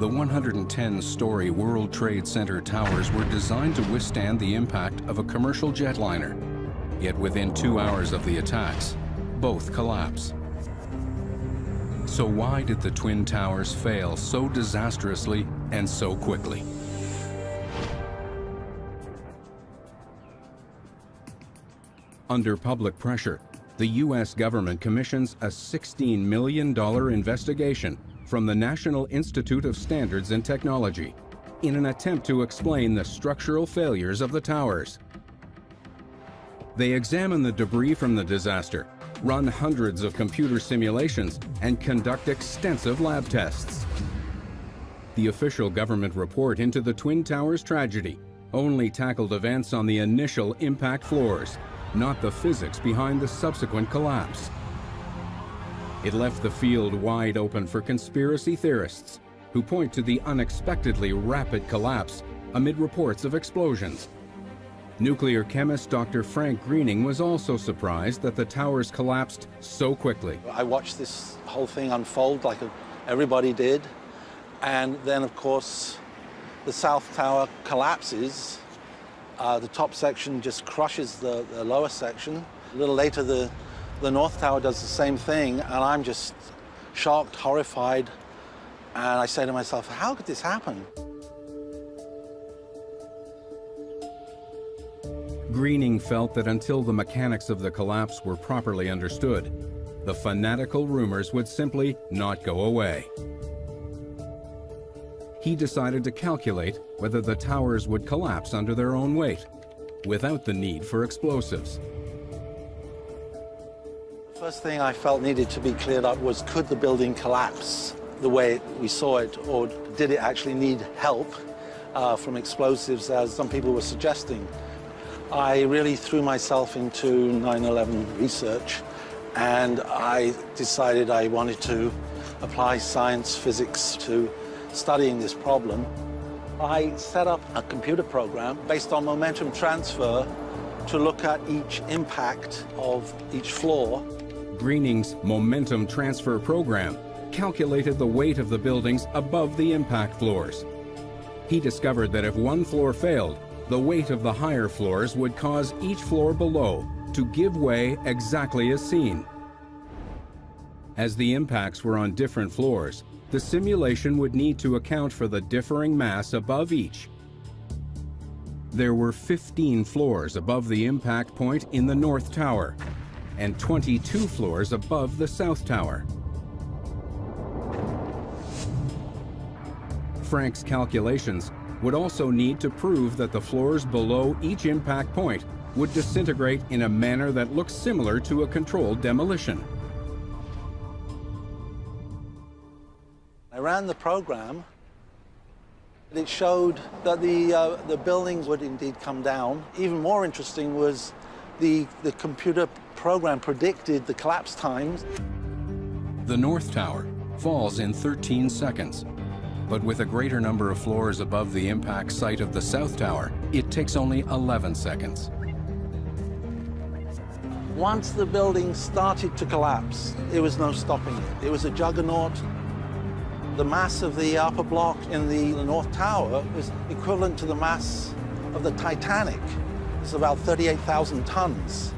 The 110-story World Trade Center towers were designed to withstand the impact of a commercial jetliner. Yet within 2 hours of the attacks, both collapse. So why did the Twin Towers fail so disastrously and so quickly? Under public pressure, the U.S. government commissions a $16 million investigation from the National Institute of Standards and Technology in an attempt to explain the structural failures of the towers. They examine the debris from the disaster, run hundreds of computer simulations, and conduct extensive lab tests. The official government report into the Twin Towers tragedy only tackled events on the initial impact floors, not the physics behind the subsequent collapse. It left the field wide open for conspiracy theorists who point to the unexpectedly rapid collapse amid reports of explosions. Nuclear chemist Dr. Frank Greening was also surprised that the towers collapsed so quickly. I watched this whole thing unfold like everybody did, and then of course the South Tower collapses. The top section just crushes the lower section. A little later the North Tower does the same thing, and I'm just shocked, horrified, and I say to myself, how could this happen? Greening felt that until the mechanics of the collapse were properly understood, the fanatical rumors would simply not go away. He decided to calculate whether the towers would collapse under their own weight, without the need for explosives. First thing I felt needed to be cleared up was, could the building collapse the way we saw it, or did it actually need help from explosives, as some people were suggesting? I really threw myself into 9/11 research, and I decided I wanted to apply science, physics to studying this problem. I set up a computer program based on momentum transfer to look at each impact of each floor. Greening's momentum transfer program calculated the weight of the buildings above the impact floors. He discovered that if one floor failed, the weight of the higher floors would cause each floor below to give way exactly as seen. As the impacts were on different floors, the simulation would need to account for the differing mass above each. There were 15 floors above the impact point in the North Tower, and 22 floors above the South Tower. Frank's calculations would also need to prove that the floors below each impact point would disintegrate in a manner that looks similar to a controlled demolition. I ran the program. It showed that the buildings would indeed come down. Even more interesting was the computer program predicted the collapse times. The North Tower falls in 13 seconds. But with a greater number of floors above the impact site of the South Tower, it takes only 11 seconds. Once the building started to collapse, there was no stopping it. It was a juggernaut. The mass of the upper block in the North Tower is equivalent to the mass of the Titanic. It's about 38,000 tons.